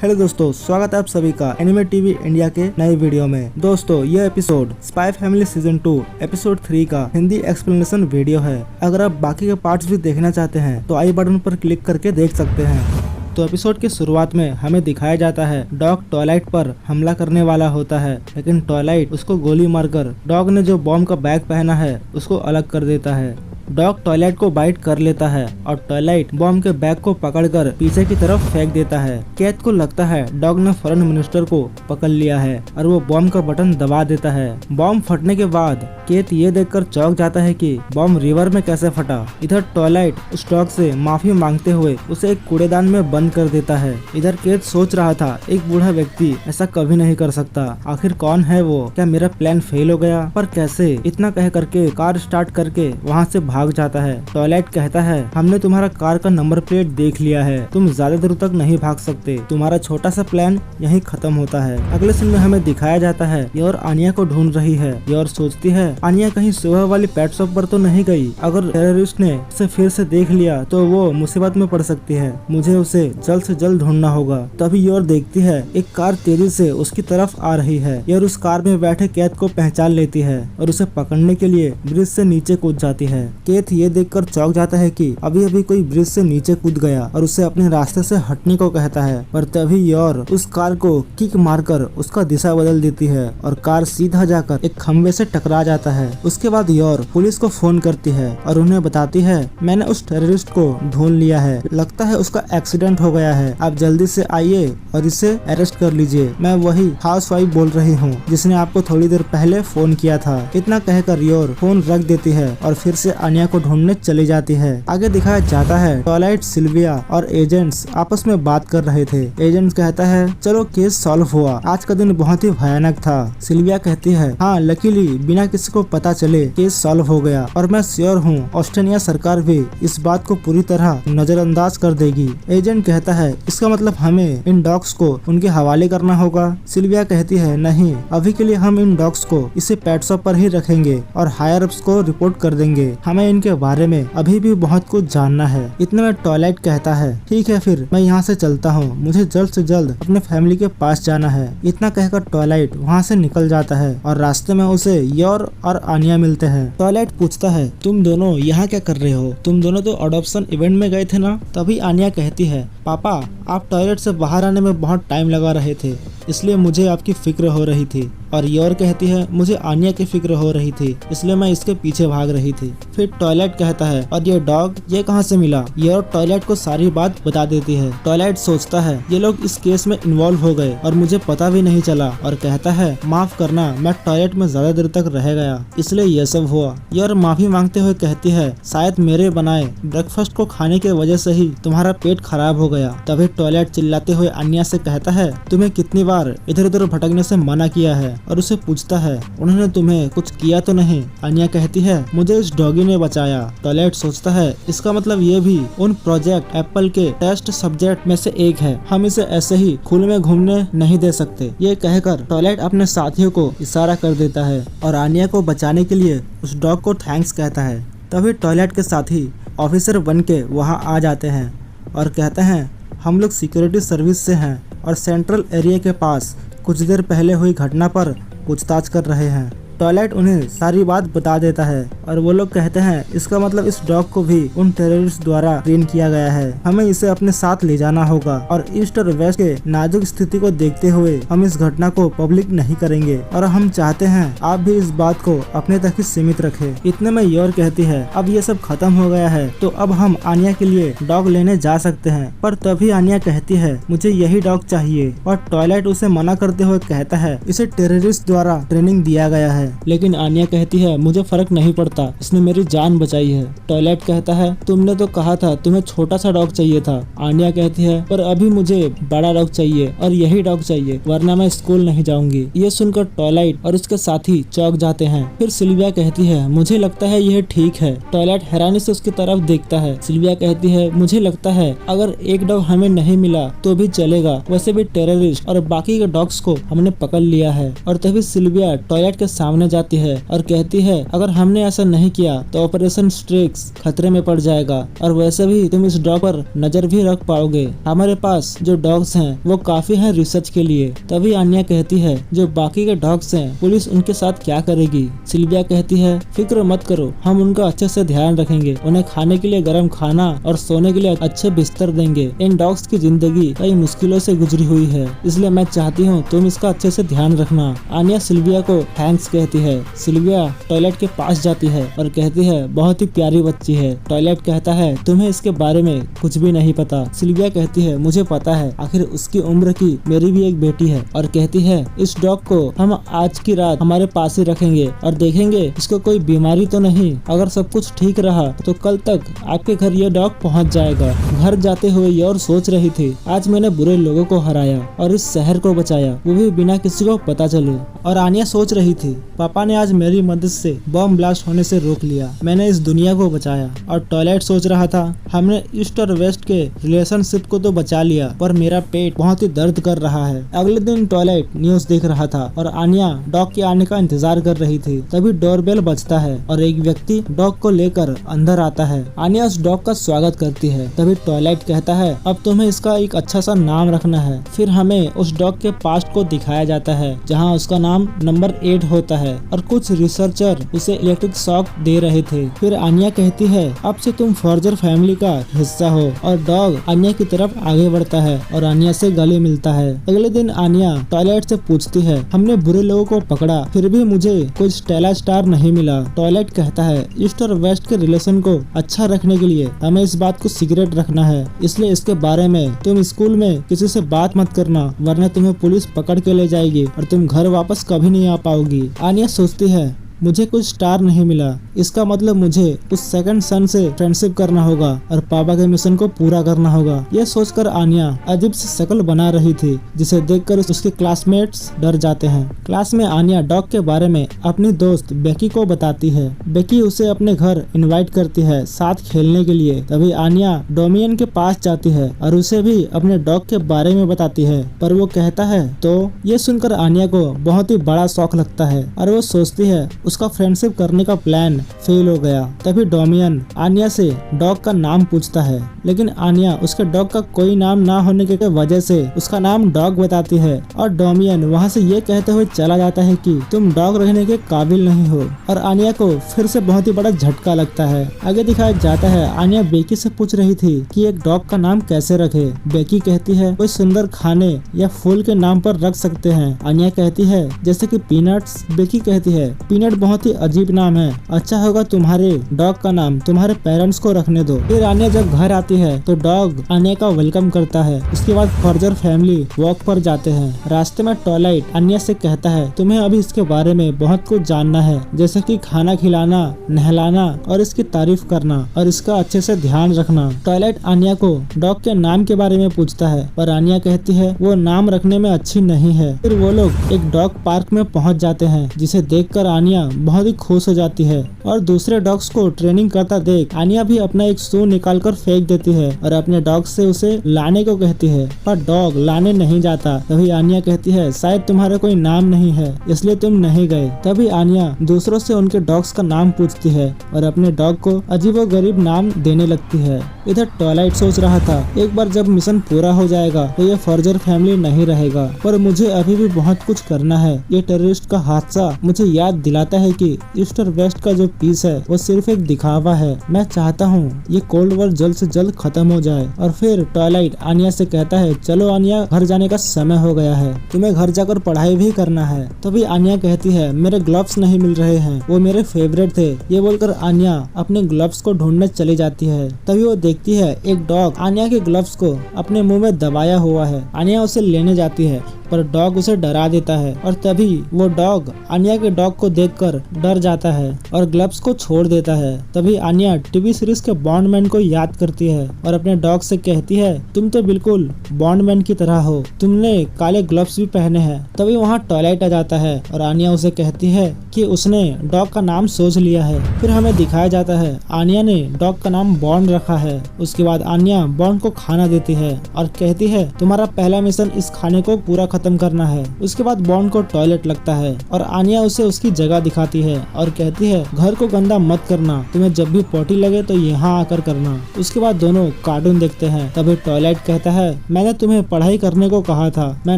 Hello दोस्तों, स्वागत है आप सभी का एनिमे टीवी इंडिया के नए वीडियो में। दोस्तों, यह episode spy family season 2 episode 3 का हिंदी एक्सप्लेनेशन वीडियो है। अगर आप बाकी के पार्ट्स भी देखना चाहते हैं तो आई बटन पर क्लिक करके देख सकते हैं। तो एपिसोड की शुरुआत में हमें दिखाया जाता है डॉग टॉयलाइट पर हमला करने वाला होता है, लेकिन टॉयलाइट उसको गोली मारकर डॉग ने जो बॉम्ब का बैग पहना है उसको अलग कर देता है। डॉग टॉयलाइट को बाइट कर लेता है और टॉयलाइट बॉम्ब के बैग को पकड़कर पीछे की तरफ फेंक देता है। केत को लगता है डॉग ने फॉरेन मिनिस्टर को पकड़ लिया है और वो बॉम्ब का बटन दबा देता है। बॉम्ब फटने के बाद केत ये देखकर चौंक जाता है कि बॉम्ब रिवर में कैसे फटा। इधर टॉयलाइट उस डॉग से माफी मांगते हुए उसे एक कूड़ेदान में बंद कर देता है। इधर केत सोच रहा था एक बूढ़ा व्यक्ति ऐसा कभी नहीं कर सकता, आखिर कौन है वो, क्या मेरा प्लान फेल हो गया, पर कैसे। इतना कह करके कार स्टार्ट करके वहाँ से भाग जाता है। टॉयलाइट कहता है हमने तुम्हारा कार का नंबर प्लेट देख लिया है, तुम ज्यादा दूर तक नहीं भाग सकते, तुम्हारा छोटा सा प्लान यहीं खत्म होता है। अगले सीन में हमें दिखाया जाता है योर आनिया को ढूंढ रही है। योर सोचती है आनिया कहीं सुबह वाली पेट शॉप पर तो नहीं गई, अगर टेररिस्ट ने उसे फिर से देख लिया तो वो मुसीबत में पड़ सकती है, मुझे उसे जल्द से जल्द ढूंढना होगा। तभी योर देखती है एक कार तेजी से उसकी तरफ आ रही है। योर उस कार में बैठे केत को पहचान लेती है और उसे पकड़ने के लिए ब्रिज से नीचे कूद जाती है। केत ये देखकर चौंक जाता है कि अभी अभी कोई ब्रिज से नीचे कूद गया और उसे अपने रास्ते से हटने को कहता है, पर तभी योर उस कार को किक मारकर उसका दिशा बदल देती है और कार सीधा जाकर एक खंबे से टकरा जाता है। उसके बाद योर पुलिस को फोन करती है और उन्हें बताती है मैंने उस टेररिस्ट को ढूंढ लिया है, लगता है उसका एक्सीडेंट हो गया है, आप जल्दी से आइए और इसे अरेस्ट कर लीजिए। मैं वही हाउसवाइफ बोल रही हूँ जिसने आपको थोड़ी देर पहले फोन किया था। इतना कहकर योर फोन रख देती है और फिर से आनिया को ढूंढने चली जाती है। आगे दिखाया जाता है टॉयलाइट, सिल्विया और एजेंट्स आपस में बात कर रहे थे। एजेंट्स कहता है चलो केस सॉल्व हुआ, आज का दिन बहुत ही भयानक था। सिल्विया कहती है हाँ, लकीली बिना किसी को पता चले केस सॉल्व हो गया और मैं श्योर हूँ ऑस्ट्रेलिया सरकार भी इस बात को पूरी तरह नजरअंदाज कर देगी। एजेंट कहता है इसका मतलब हमें इन डॉग्स को उनके हवाले करना होगा। सिल्विया कहती है नहीं, अभी के लिए हम इन डॉग्स को इसे पेट शॉप पर ही रखेंगे और हायर अप्स को रिपोर्ट कर देंगे, हमें इनके बारे में अभी भी बहुत कुछ जानना है। इतने में टॉयलाइट कहता है ठीक है फिर मैं यहाँ से चलता हूँ, मुझे जल्द से जल्द अपने फैमिली के पास जाना है। इतना कहकर टॉयलाइट वहाँ से निकल जाता है और रास्ते में उसे योर और आनिया मिलते हैं। टॉयलाइट पूछता है तुम दोनों यहाँ क्या कर रहे हो, तुम दोनों तो अडॉप्शन इवेंट में गए थे ना। तभी आनिया कहती है पापा आप टॉयलेट से बाहर आने में बहुत टाइम लगा रहे थे, इसलिए मुझे आपकी फिक्र हो रही थी। और योर कहती है मुझे आनिया की फिक्र हो रही थी, इसलिए मैं इसके पीछे भाग रही थी। फिर टॉयलेट कहता है और ये डॉग ये कहाँ से मिला। योर टॉयलेट को सारी बात बता देती है। टॉयलेट सोचता है ये लोग इस केस में इन्वॉल्व हो गए और मुझे पता भी नहीं चला और कहता है माफ करना, मैं टॉयलेट में ज्यादा देर तक रह गया इसलिए ये सब हुआ। योर माफी मांगते हुए कहती है शायद मेरे बनाए ब्रेकफास्ट को खाने की वजह से ही तुम्हारा पेट खराब हो गया। तभी टॉयलेट चिल्लाते हुए आनिया से कहता है तुम्हें कितनी बार इधर उधर भटकने से मना किया है, और उसे पूछता है उन्होंने तुम्हें कुछ किया तो नहीं। आनिया कहती है मुझे इस डॉगी ने बचाया। टॉयलेट सोचता है इसका मतलब ये भी उन प्रोजेक्ट एप्पल के टेस्ट सब्जेक्ट में से एक है, हम इसे ऐसे ही खुले में घूमने नहीं दे सकते। ये कहकर टॉयलेट अपने साथियों को इशारा कर देता है और आनिया को बचाने के लिए उस डॉग को थैंक्स कहता है। तभी टॉयलेट के साथी ऑफिसर बन के वहाँ आ जाते हैं और कहते हैं हम लोग सिक्योरिटी सर्विस से हैं और सेंट्रल एरिया के पास कुछ देर पहले हुई घटना पर पूछताछ कर रहे हैं। टॉयलेट उन्हें सारी बात बता देता है और वो लोग कहते हैं इसका मतलब इस डॉग को भी उन टेररिस्ट द्वारा ट्रेन किया गया है, हमें इसे अपने साथ ले जाना होगा और ईस्ट और वेस्ट के नाजुक स्थिति को देखते हुए हम इस घटना को पब्लिक नहीं करेंगे और हम चाहते हैं आप भी इस बात को अपने तक ही सीमित रखें। इतने में योर कहती है अब ये सब खत्म हो गया है तो अब हम आनिया के लिए डॉग लेने जा सकते हैं। पर तभी आनिया कहती है मुझे यही डॉग चाहिए और टॉयलेट उसे मना करते हुए कहता है इसे टेररिस्ट द्वारा ट्रेनिंग दिया गया है। लेकिन आनिया कहती है मुझे फर्क नहीं पड़ता, इसने मेरी जान बचाई है। टॉयलेट कहता है तुमने तो कहा था तुम्हें छोटा सा डॉग चाहिए था। आनिया कहती है पर अभी मुझे बड़ा डॉग चाहिए और यही डॉग चाहिए, वरना मैं स्कूल नहीं जाऊंगी। ये सुनकर टॉयलेट और उसके साथी चौंक जाते हैं। फिर सिल्विया कहती है मुझे लगता है यह ठीक है। टॉयलेट हैरानी से उसकी तरफ देखता है। सिल्विया कहती है मुझे लगता है अगर एक डॉग हमें नहीं मिला तो भी चलेगा, वैसे भी टेररिस्ट और बाकी के डॉग्स को हमने पकड़ लिया है। और तभी सिल्विया टॉयलेट के सामने रोने जाती है और कहती है अगर हमने ऐसा नहीं किया तो ऑपरेशन स्ट्रिक्स खतरे में पड़ जाएगा और वैसे भी तुम इस डॉग पर नजर भी रख पाओगे। हमारे पास जो डॉग्स हैं वो काफी हैं रिसर्च के लिए। तभी आन्या कहती है जो बाकी के डॉग्स हैं पुलिस उनके साथ क्या करेगी। सिल्विया कहती है फिक्र मत करो, हम उनका अच्छे से ध्यान रखेंगे, उन्हें खाने के लिए गर्म खाना और सोने के लिए अच्छे बिस्तर देंगे। इन डॉग्स की जिंदगी कई मुश्किलों से गुजरी हुई है, इसलिए मैं चाहती हूँ तुम इसका अच्छे से ध्यान रखना। आन्या सिल्विया को थैंक्स कहती है। सिल्विया टॉयलेट के पास जाती है और कहती है बहुत ही प्यारी बच्ची है। टॉयलेट कहता है तुम्हें इसके बारे में कुछ भी नहीं पता। सिल्विया कहती है मुझे पता है, आखिर उसकी उम्र की मेरी भी एक बेटी है। और कहती है इस डॉग को हम आज की रात हमारे पास ही रखेंगे और देखेंगे इसको कोई बीमारी तो नहीं। अगर सब कुछ ठीक रहा तो कल तक आपके घर ये डॉग पहुंच जाएगा। घर जाते हुए ये और सोच रही थी आज मैंने बुरे लोगों को हराया और इस शहर को बचाया, वो भी बिना किसी को पता चले। और आन्या सोच रही थी पापा ने आज मेरी मदद से बम ब्लास्ट होने से रोक लिया, मैंने इस दुनिया को बचाया। और टॉयलेट सोच रहा था हमने ईस्ट और वेस्ट के रिलेशनशिप को तो बचा लिया पर मेरा पेट बहुत ही दर्द कर रहा है। अगले दिन टॉयलेट न्यूज देख रहा था और आन्या डॉग के आने का इंतजार कर रही थी। तभी डोरबेल बजता है और एक व्यक्ति डॉग को लेकर अंदर आता है। आन्या उस डॉग का स्वागत करती है। तभी टॉयलेट कहता है अब तुम्हें इसका एक अच्छा सा नाम रखना है। फिर हमें उस डॉग के पास्ट को दिखाया जाता है जहाँ उसका नाम नंबर 8 होता है और कुछ रिसर्चर उसे इलेक्ट्रिक शॉक दे रहे थे। फिर आन्या कहती है अब से तुम फॉर्जर फैमिली का हिस्सा हो और डॉग आन्या की तरफ आगे बढ़ता है और आन्या से गले मिलता है। अगले दिन आन्या टॉयलेट से पूछती है हमने बुरे लोगों को पकड़ा फिर भी मुझे कोई स्टेला स्टार नहीं मिला। टॉयलेट कहता है ईस्ट और वेस्ट के रिलेशन को अच्छा रखने के लिए हमें इस बात को सीक्रेट रखना है, इसलिए इसके बारे में तुम स्कूल में किसी से बात मत करना वरना तुम्हें पुलिस पकड़ के ले जाएगी और तुम घर वापस कभी नहीं आ पाओगी। आन्या सोचती है मुझे कुछ स्टार नहीं मिला, इसका मतलब मुझे उस सेकंड सन से फ्रेंडशिप करना होगा और पापा के मिशन को पूरा करना होगा। यह सोचकर आन्या अजीब सी शक्ल बना रही थी जिसे देखकर उसके क्लासमेट्स डर जाते हैं। क्लास में आन्या डॉग के बारे में अपनी दोस्त बेकी को बताती है। बेकी उसे अपने घर इनवाइट करती है साथ खेलने के लिए। तभी आन्या डोमियन के पास जाती है और उसे भी अपने डॉग के बारे में बताती है पर वो कहता है तो ये सुनकर आन्या को बहुत ही बड़ा शौक लगता है और वो सोचती है उसका फ्रेंडशिप करने का प्लान फेल हो गया। तभी डोमियन आन्या से डॉग का नाम पूछता है लेकिन आन्या उसके डॉग का कोई नाम ना होने के वजह से उसका नाम डॉग बताती है और डोमियन वहाँ से ये कहते हुए चला जाता है कि तुम डॉग रखने के काबिल नहीं हो। और आन्या को फिर से बहुत ही बड़ा झटका लगता है। आगे दिखाया जाता है आन्या बेकी से पूछ रही थी कि एक डॉग का नाम कैसे रखे। बेकी कहती है कोई सुंदर खाने या फूल के नाम पर रख सकते हैं। आन्या कहती है जैसे कि पीनट्स। बेकी कहती है पीनट बहुत ही अजीब नाम है, अच्छा होगा तुम्हारे डॉग का नाम तुम्हारे पेरेंट्स को रखने दो। फिर आन्या जब घर आती है तो डॉग आन्या का वेलकम करता है। उसके बाद फॉर्जर फैमिली वॉक पर जाते हैं। रास्ते में टॉयलेट आन्या से कहता है तुम्हें अभी इसके बारे में बहुत कुछ जानना है जैसे कि खाना खिलाना, नहलाना और इसकी तारीफ करना और इसका अच्छे से ध्यान रखना। टॉयलेट आन्या को डॉग के नाम के बारे में पूछता है पर आन्या कहती है वो नाम रखने में अच्छी नहीं है। फिर वो लोग एक डॉग पार्क में पहुंच जाते हैं जिसे देखकर आन्या बहुत ही खुश हो जाती है और दूसरे डॉग्स को ट्रेनिंग करता देख आन्या भी अपना एक शू निकालकर फेंक देती है और अपने डॉग से उसे लाने को कहती है पर डॉग लाने नहीं जाता। तभी आन्या कहती है शायद तुम्हारा कोई नाम नहीं है इसलिए तुम नहीं गए। तभी आन्या दूसरों से उनके डॉग्स का नाम पूछती है और अपने डॉग को अजीबोगरीब नाम देने लगती है। इधर टॉयलेट सोच रहा था एक बार जब मिशन पूरा हो जाएगा तो ये फॉर्जर फैमिली नहीं रहेगा पर मुझे अभी भी बहुत कुछ करना है। ये टेररिस्ट का हादसा मुझे याद दिलाता है कि ईस्ट और वेस्ट का जो पीस है वो सिर्फ एक दिखावा है। मैं चाहता हूँ ये कोल्ड वॉर जल्द से जल्द खत्म हो जाए। और फिर टॉयलाइट आन्या से कहता है चलो आन्या घर जाने का समय हो गया है, तुम्हें घर जाकर पढ़ाई भी करना है। तभी आन्या कहती है मेरे ग्लव्स नहीं मिल रहे हैं, वो मेरे फेवरेट थे। ये बोलकर आन्या अपने ग्लव्स को ढूंढने चली जाती है। तभी वो देखती है एक डॉग आन्या के ग्लव्स को अपने मुंह में दबाया हुआ है। आन्या उसे लेने जाती है पर डॉग उसे डरा देता है और तभी वो डॉग आन्या के डॉग को देखकर डर जाता है और ग्लव्स को छोड़ देता है। तभी आन्या टीवी सीरीज के बॉन्डमैन को याद करती है और अपने डॉग से कहती है तुम तो बिल्कुल बॉन्डमैन की तरह हो, तुमने काले ग्लव्स भी पहने हैं। तभी वहाँ टॉयलेट आ जाता है और आन्या उसे कहती है कि उसने डॉग का नाम सोच लिया है। फिर हमें दिखाया जाता है आन्या ने डॉग का नाम बॉन्ड रखा है। उसके बाद आन्या बॉन्ड को खाना देती है और कहती है तुम्हारा पहला मिशन इस खाने को पूरा खत्म करना है। उसके बाद बॉन्ड को टॉयलेट लगता है और आनिया उसे उसकी जगह दिखाती है और कहती है घर को गंदा मत करना, तुम्हें जब भी पोटी लगे तो यहाँ आकर करना। उसके बाद दोनों कार्टून देखते हैं। तभी टॉयलेट कहता है मैंने तुम्हें पढ़ाई करने को कहा था, मैं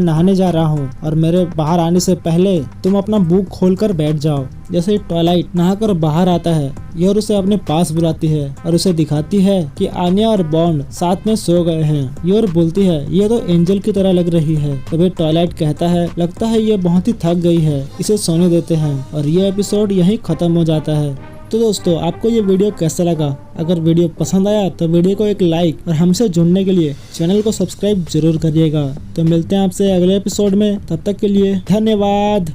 नहाने जा रहा हूँ और मेरे बाहर आने से पहले तुम अपना बुक खोलकर बैठ जाओ। जैसे ही टॉयलाइट नहाकर बाहर आता है योर उसे अपने पास बुलाती है और उसे दिखाती है कि आनिया और बॉन्ड साथ में सो गए हैं। योर बोलती है ये तो एंजल की तरह लग रही है। तभी टॉयलाइट कहता है लगता है ये बहुत ही थक गई है, इसे सोने देते हैं और ये एपिसोड यहीं खत्म हो जाता है। तो दोस्तों आपको ये वीडियो कैसा लगा? अगर वीडियो पसंद आया तो वीडियो को एक लाइक और हमसे जुड़ने के लिए चैनल को सब्सक्राइब जरूर करिएगा। तो मिलते हैं आपसे अगले एपिसोड में, तब तक के लिए धन्यवाद।